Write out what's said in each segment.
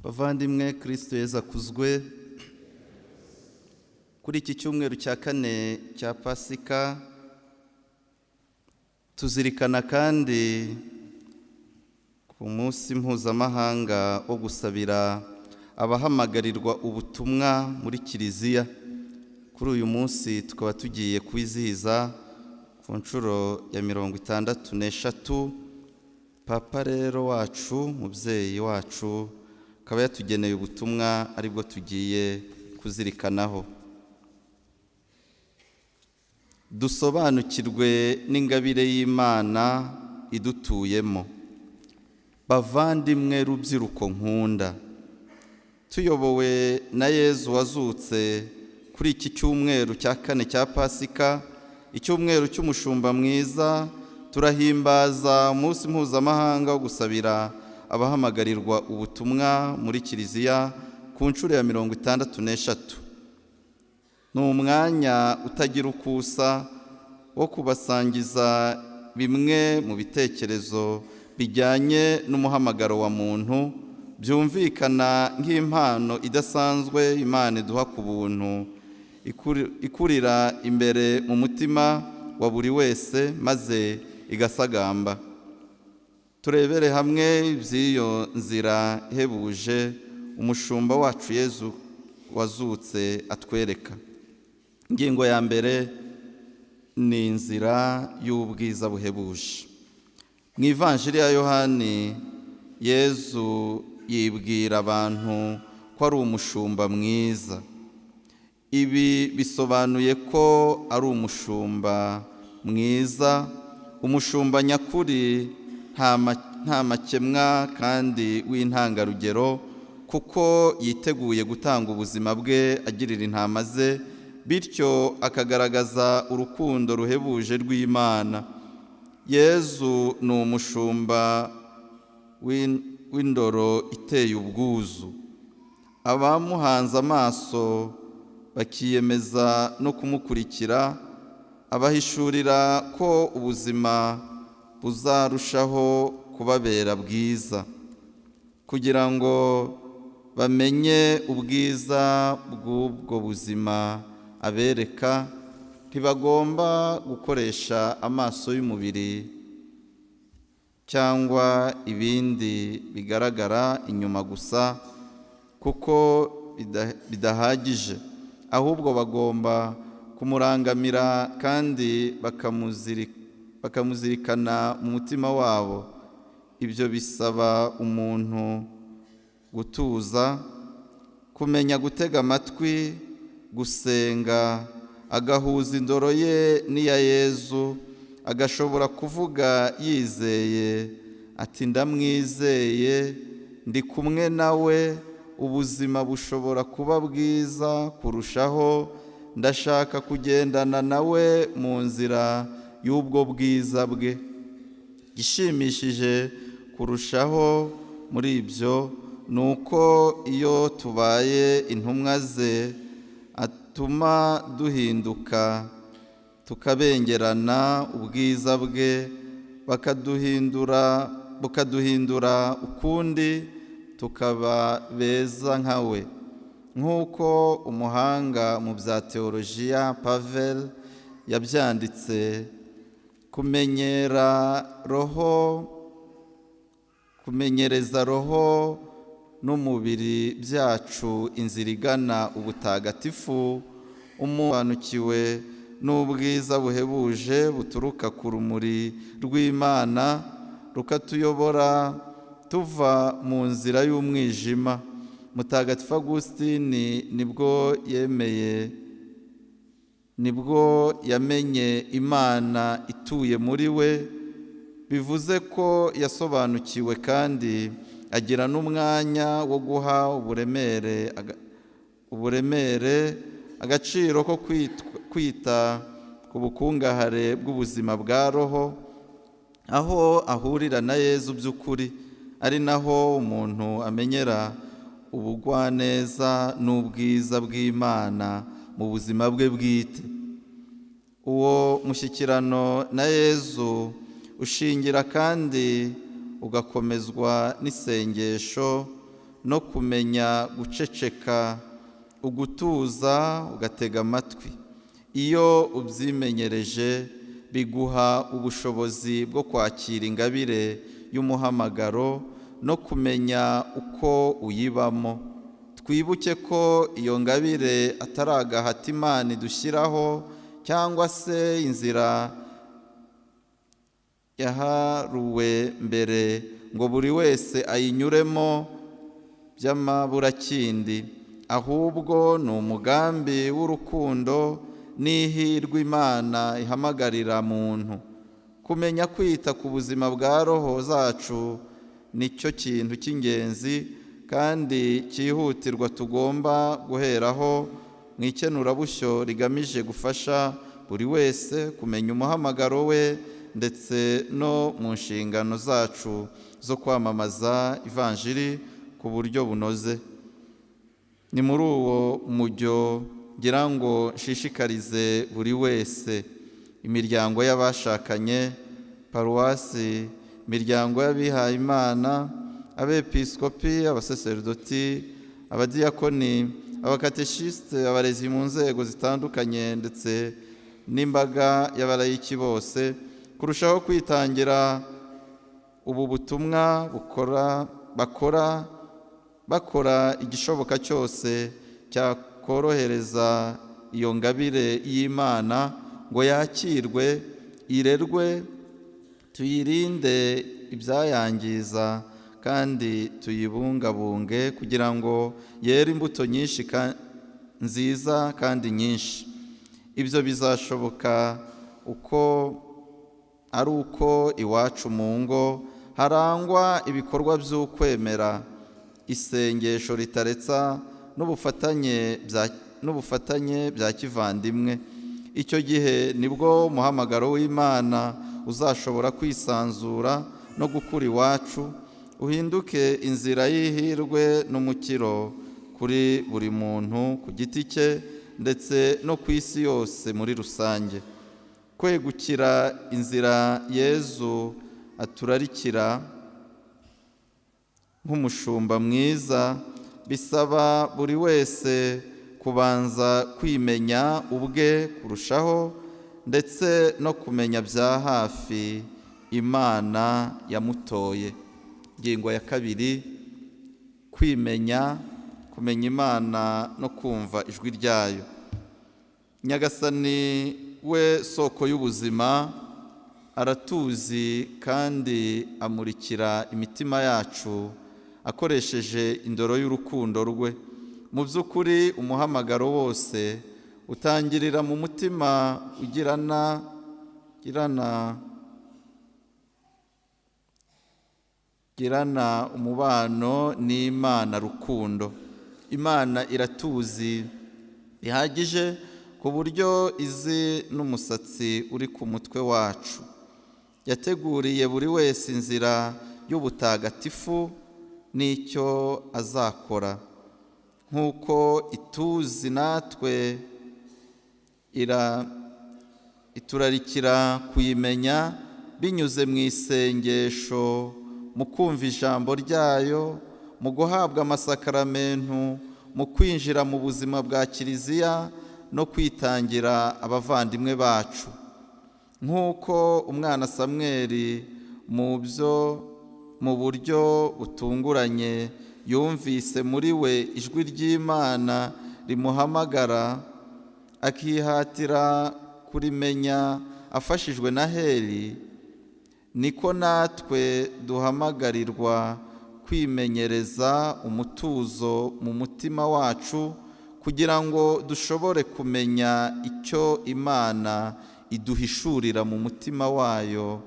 Bavandimwe, Kristo Yesu akuzwe. Kuri iki cyumweru cya kane cya Pasika tuzirikana kandi ku munsi mpuzamahanga wo gusabira abahamagarirwa ubutumwa muri Kiliziya. Kuri uyu munsi tukaba tugiye kwizihiza ku nshuro ya 63. Papa rero wacu, mubyeyi wacu, akaba yatugeneye ubutumwa aribwo tugiye kuzirikanaho. Dusobanukirwe n'ingabire y'Imana idutuyemo. Bavandimwe rubyiruko nkunda, tuyobowe na Yezu wazutse kuri iki cyumweru cya kane cya Pasika, icyumweru cy'umushumba mwiza, turahimbaza umunsi mpuzamahanga wo gusabira abahamagarirwa ubutumwa muri Kiliziya ku nshuro ya 63. Ni umwanya utagira ukusa wo kubasangiza bimwe mu bitekerezo bijyanye n'umuhamagaro wa muntu, byumvikana nk'impano idasanzwe Imana iduha ku buntu, ikurira imbere mu mutima wa buri wese maze igasagamba. Turebere hamwe iby'iyo nzira ihebuje umushumba wacu Yezu wazutse atwereka. Ingingo ya mbere ni inzira y'ubwiza buhebuje. Mu Ivanjiri ya Yohani, Yezu yibwira abantu ko ari umushumba mwiza. Ibi bisobanuye ko ari umushumba mwiza, umushumba nyakuri, nta makemwa kandi w'intangarugero, kuko yiteguye gutanga ubuzima bwe agirira intama ze, bityo akagaragaza urukundo ruhebuje rw'Imana. Yezu ni umushumba w'indoro iteye ubwuzu. Abamuhanze amaso bakiyemeza no kumukurikira, abahishurira ko ubuzima buzarushaho kubabera bwiza. Kugira ngo bamenye ubwiza bw'ubwo buzima abereka, ntibagomba gukoresha amaso y'umubiri cyangwa ibindi bigaragara inyuma gusa, kuko bidahagije. Ahubwo bagomba kumurangamira kandi bakamuzirikana mu mutima wabo. Ibyo bisaba umuntu gutuza, kumenya gutega amatwi, gusenga, agahuza indoro ye n'iya Yezu, agashobora kuvuga yizeye ati ndamwizeye, ndi kumwe nawe, ubuzima bushobora kuba bwiza kurushaho, ndashaka kugendana nawe mu nzira y'ubwo bwiza bwe. Gishimishije kurushaho muri ibyo ni uko iyo tubaye intumwa ze atuma duhinduka, tukabengerana ubwiza bwe, bukaduhindura ukundi, tukaba beza nka we. Nk'uko umuhanga mu bya teolojiya Pavel yabyanditse, kumenyereza roho n'umubiri byacu inzira igana ubutagatifu, umusobanukiwe n'ubwiza buhebuje buturuka ku rumuri rw'Imana, rukatuyobora tuva mu nzira y'umwijima. Mutagatifu Agusitini nibwo yamenye Imana ituye muri we, bivuze ko yasobanukiwe kandi agira n'umwanya wo guha uburemere agaciro ko kwita ku bukungahare bw'ubuzima bwa roho, aho ahurira na Yezu by'ukuri, ari naho umuntu amenyera ubugwaneza n'ubwiza bw'Imana mu buzima bwe bwite. Uwo mushyikirano na Yezu ushingira kandi ugakomezwa n'isengesho no kumenya guceceka, ugutuza ugatega amatwi. Iyo ubyimenyereje biguha ubushobozi bwo kwakira ingabire y'umuhamagaro no kumenya uko uyibamo. Twibuke ko iyo ngabire atari agahata Imana idushyiraho cyangwa se inzira yaharuwe mbere ngo buri wese ayinyuremo by'amaburakindi, ahubwo ni umugambi w'urukundo n'ihirwe Imana ihamagarira muntu. Kumenya kwita ku buzima bwa roho zacu nicyo kintu cy'ingenzi kandi cyihutirwa tugomba guheraho mu ikenurabushyo rigamije gufasha buri wese kumenya umuhamagaro we ndetse no mu nshingano zacu zo kwamamaza ivanjiri ku buryo bunoze. Ni muri uwo mujyo ngira ngo nshishikarize buri wese, imiryango y'abashakanye, paruwasi, imiryango y'abihaye Imana, abepiskopi, abasaserdoti, abadiyakoni, abakateshisite, abarezi mu nzego zitandukanye ndetse n'imbaga y'abalayiki bose, kurushaho kwitangira ubu butumwa bakora igishoboka cyose cyakorohereza iyo ngabire y'Imana ngo yakirwe, irerwe, tuyirinde ibyayangiza kandi tuyibungabunge kugira ngo yere imbuto nyinshi nziza kandi nyinshi. Ibyo bizashoboka ari uko iwacu mu ngo harangwa ibikorwa by'ukwemera, isengesho ritaretsa n'ubufatanye bya kivandimwe. Icyo gihe nibwo umuhamagaro w'Imana uzashobora kwisanzura no gukura iwacu, uhinduke inzira y'ihirwe n'umukiro kuri buri muntu ku giti cye ndetse no ku isi yose muri rusange. Kwegukira inzira Yezu aturarikira nk'umushumba mwiza bisaba buri wese kubanza kwimenya ubwe kurushaho ndetse no kumenya bya hafi Imana yamutoye. Ingingo ya kabiri, kumenya Imana no kumva ijwi ryayo. Nyagasani we soko y'ubuzima aratuzi kandi amurikira imitima yacu akoresheje indoro y'urukundo rwe. Mu by'ukuri umuhamagaro wose utangirira mu mutima ugirana umubano n'Imana rukundo. Imana iratuzi bihagije ku buryo izi n'umusatsi uri ku mutwe wacu. Yateguriye buri wese inzira y'ubutagatifu n'icyo azakora. Nk'uko ituzi natwe iturarikira kuyimenya binyuze mu isengesho, mu kumva ijambo ryayo, mu guhabwa amasakaramentu, mu kwinjira mu buzima bwa Kiliziya no kwitangira abavandimwe bacu. Nk'uko umwana Samweli mu buryo butunguranye yumvise muri we ijwi ry'Imana rimuhamagara, akihatira kurimenya afashijwe na Heli, niko natwe duhamagarirwa kwimenyereza umutuzo mu mutima wacu kugira ngo dushobore kumenya icyo Imana iduhishurira mu mutima wayo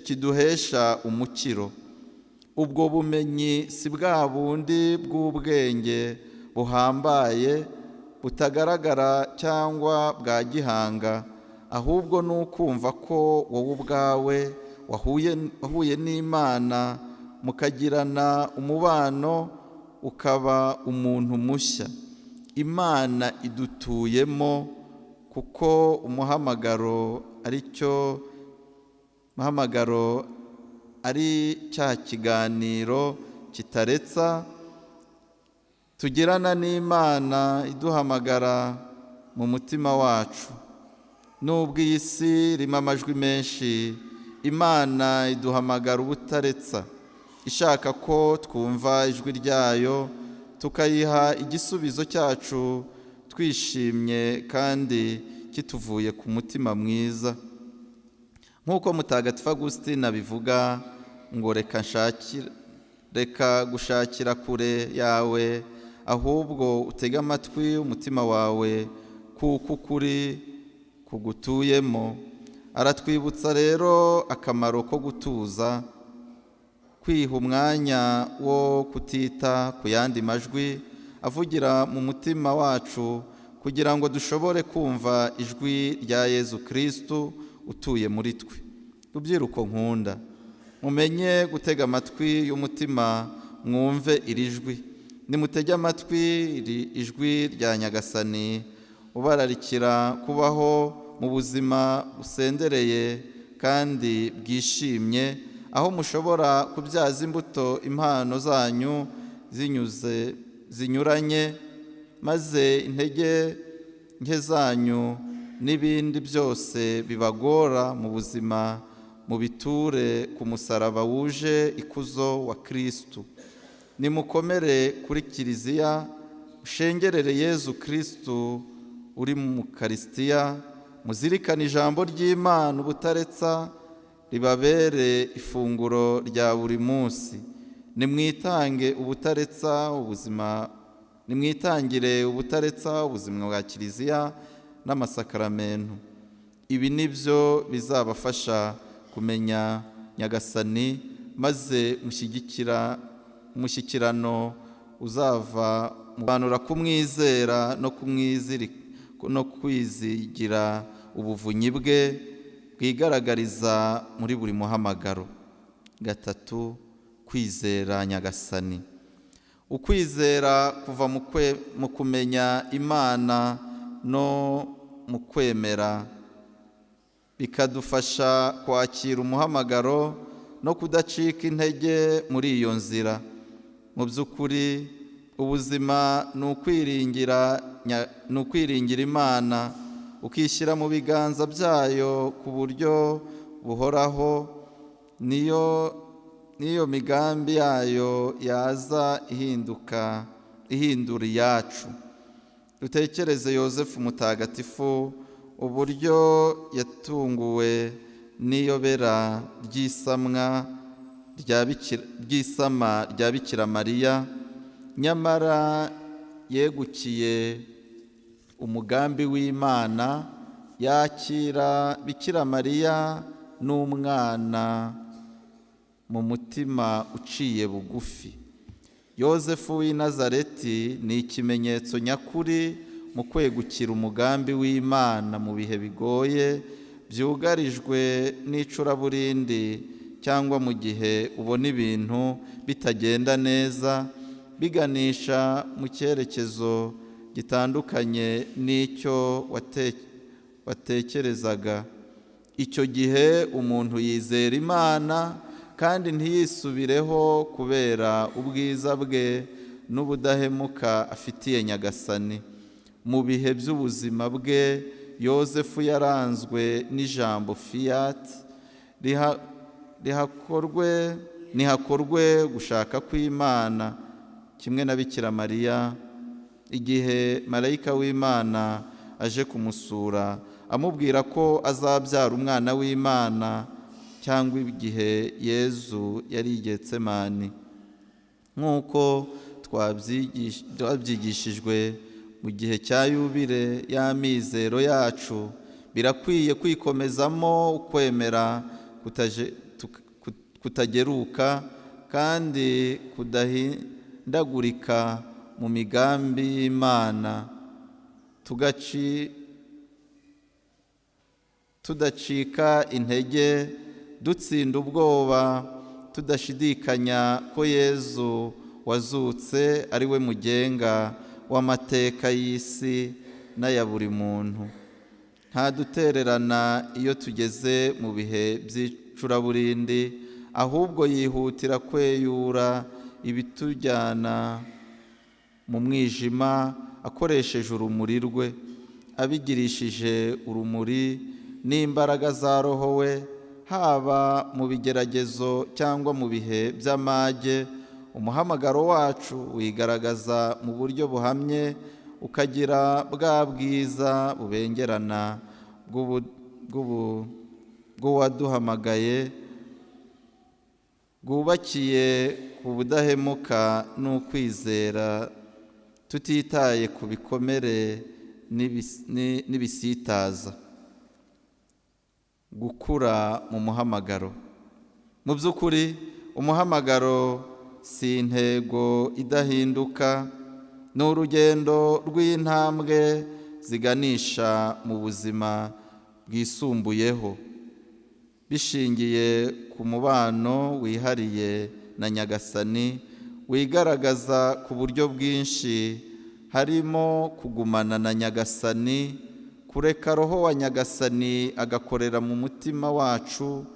kiduhesha umukiro. Ubwo bumenyi si bwa bundi bw'ubwenge buhambaye butagaragara cyangwa bwa gihanga, ahubwo ni ukumva ko wowe ubwawe wahuye n'Imana mukagirana umubano ukaba umuntu mushya. Imana idutuyemo kuko umuhamagaro ari cya kiganiro kitaretsa tugirana n'Imana iduhamagara mu mutima wacu. Nubwo iyi si irimo amajwi menshi, Imana iduhamagara ubutaretsa, ishaka ko twumva ijwi ryayo tukayiha igisubizo cyacu twishimye kandi kituvuye ku mutima mwiza. Nk'uko Mutagatifu Agustina abivuga ngo reka gushakira kure yawe, ahubwo utege amatwi umutima wawe kuko ukuri kugutuyemo. Aratwibutsa rero akamaro ko gutuza, kwiha umwanya wo kutita ku yandi majwi avugira mu mutima wacu, kugira ngo dushobore kumva ijwi rya Yezu Kristu utuye muri twe. Rubyiruko nkunda, mumenye gutega amatwi y'umutima, mwumve iri jwi. Nimutege amatwi ijwi rya Nyagasani ubararikira kubaho mu buzima busendereye kandi bwishimye, aho mushobora kubyaza imbuto impano zanyu zinyuranye, maze intege nke zanyu n'ibindi byose bibagora mu buzima mubiture ku musaraba wuje ikuzo wa Kristu. Nimukomere kuri Kiliziya, ushengerere Yezu Kristu uri mu Ukaristiya, muzirikane ijambo ry'Imana ubutaretsa ribabere ifunguro rya buri munsi. Nimwitangire ubutaretsa ubuzima bwa Kiliziya n'amasakaramentu. Ibi nibyo bizabafasha kumenya Nyagasani, maze umushyikirano uzava mubanura kumwizera no kwizigira ubuvunyi bwe bwigaragariza muri buri muhamagaro. 3. Kwizera Nyagasani. Ukwizera kuva mu kumenya Imana no mu kwemera, bikadufasha kwakira umuhamagaro no kudacika intege muri iyo nzira. Mu by'ukuri ubuzima ni ukwiringira Imana, ukishyira mu biganza byayo ku buryo buhoraho, niyo migambi yayo yaza ihindura iyacu. Dutekereze Yosefu Mutagatifu, uburyo yatunguwe n'iyobera ry'isama rya Bikira Mariya, nyamara yegukiye umugambi w'Imana, yakira Bikira Mariya n'umwana mu mutima uciye bugufi. Yosefu w'i Nazareti ni ikimenyetso nyakuri mu kwegukira umugambi w'Imana mu bihe bigoye byugarijwe n'icuraburindi, cyangwa mu gihe ubona ibintu bitagenda neza biganisha mu cyerekezo gitandukanye n'icyo watekerezaga. Icyo gihe umuntu yizera Imana kandi ntiyisubireho kubera ubwiza bwe n'ubudahemuka afitiye Nyagasani. Mu bihe by'ubuzima bwe, Yosefu yaranzwe n'ijambo fiat, nihakorwe gushaka kw'Imana, kimwe na Bikira Mariya igihe marayika w'Imana aje kumusura amubwira ko azabyara umwana w'Imana, cyangwa igihe Yezu yari i Getsemani. Nk'uko twabyigishijwe mu gihe cya yubile y'amizero yacu, birakwiye kwikomezamo ukwemera kutageruka kandi kudahindagurika mu migambi y'Imana, tudacika intege, dutsinda ubwoba, tudashidikanya ko Yezu wazutse ari we mugenga w'amateka y'isi n'aya buri muntu. Ntadutererana iyo tugeze mu bihe by'icuraburindi, ahubwo yihutira kweyura ibitujyana mu mwijima akoresheje urumuri rwe, abigirishije urumuri n'imbaraga za Roho we, haba mu bigeragezo cyangwa mu bihe by'amage. Umuhamagaro wacu wigaragaza mu buryo buhamye, ukagira bwa bwiza bubengerana bw'uwaduhamagaye, bwubakiye ku budahemuka n'ukwizera, tutitaye ku bikomere n'ibisitaza. Gukura mu muhamagaro. Mu by'ukuri umuhamagaro si intego idahinduka, ni urugendo rw'intambwe ziganisha mu buzima bwisumbuyeho, bishingiye ku mubano wihariye na Nyagasani, wigaragaza ku buryo bwinshi, harimo kugumana na Nyagasani, kureka Roho wa Nyagasani agakorera mu mutima wacu,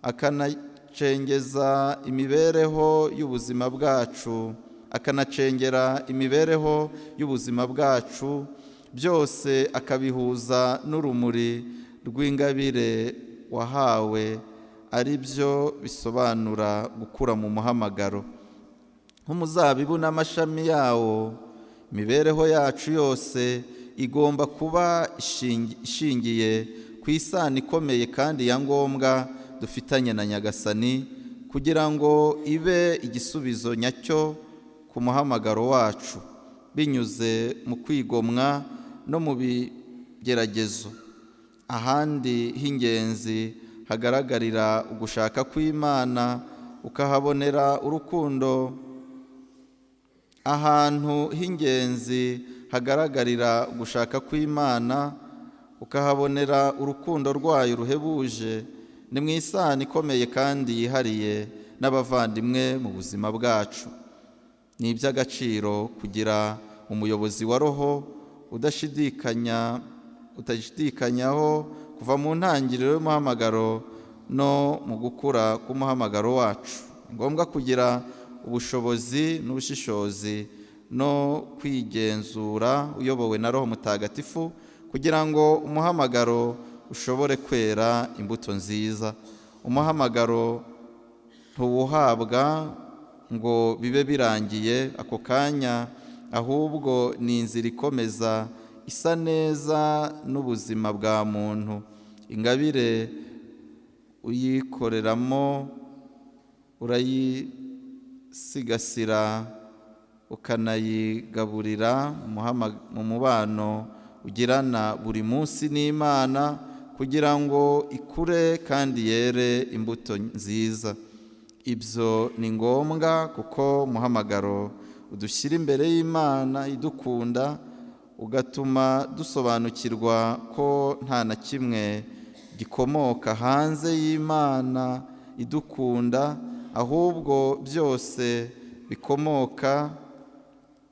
akanacengeza imibereho y'ubuzima bwacu, akanacengera imibereho y'ubuzima bwacu, byose akabihuza n'urumuri rw'ingabire wahawe, ari byo bisobanura gukura mu muhamagaro. Nk'umuzabibu n'amashami yawo, imibereho yacu yose igomba kuba ishingiye ku isano ikomeye kandi ya ngombwa dufitanye na Nyagasani, kugira ngo ibe igisubizo nyacyo ku muhamagaro wacu, binyuze mu kwigomwa no mu bigeragezo. Ahandi h'ingenzi hagaragarira ugushaka kw'Imana, ukahabonera urukundo. Ahantu h'ingenzi hagaragarira ugushaka kw'Imana, ukahabonera urukundo rwayo ruhebuje, ni mu isano ikomeye kandi yihariye n'abavandimwe mu buzima bwacu. Ni iby'agaciro kugira umuyobozi wa Roho udashidikanyaho kuva mu ntangiriro y'umuhamagaro no mu gukura k'umuhamagaro wacu. Ni ngombwa kugira ubushobozi n'ubushishozi no kwigenzura uyobowe na Roho Mutagatifu, kugira ngo umuhamagaro ushobore kwera imbuto nziza. Umuhamagaro ntuwuhabwa ngo bibe birangiye ako kanya, ahubwo ni inzira ikomeza, isa neza n'ubuzima bwa muntu. Ingabire uyikoreramo, urayisigasira, ukanayigaburira mu mubano ugirana buri munsi n'Imana, kugira ngo ikure kandi yere imbuto nziza. Ibyo ni ngombwa kuko umuhamagaro udushyira imbere y'Imana idukunda, ugatuma dusobanukirwa ko nta na kimwe gikomoka hanze y'Imana idukunda, ahubwo byose bikomoka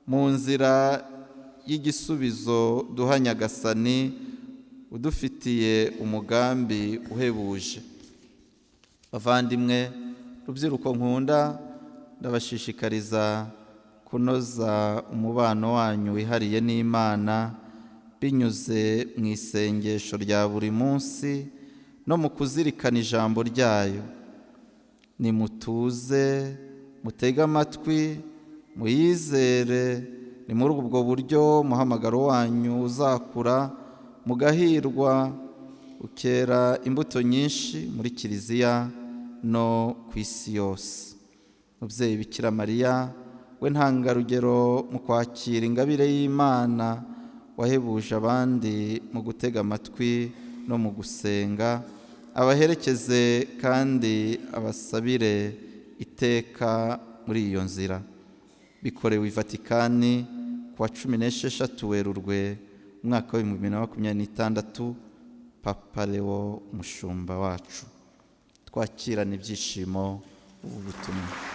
mu nzira y'igisubizo duha Nyagasani, udufitiye umugambi uhebuje. Bavandimwe, rubyiruko nkunda, ndabashishikariza kunoza umubano wanyu wihariye n'Imana, binyuze mu isengesho rya buri munsi no mu kuzirikana ijambo ryayo. Nimutuze, mutege amatwi, muyizere. Ni muri ubwo buryo umuhamagaro wanyu uzakura, mugahirwa, ukera imbuto nyinshi muri Kiliziya no ku isi yose. Mubyeyi Bikira Mariya, we ntangarugero mu kwakira ingabire y'Imana, wahebuje abandi mu gutega amatwi no mu gusenga, abaherekeze kandi abasabire iteka muri iyo nzira. Bikorewe i Vatikani ku wa 16 Werurwe umwaka wa 2026, Papa Leo umushumba wacu. Twakirana ibyishimo ubu butumwa.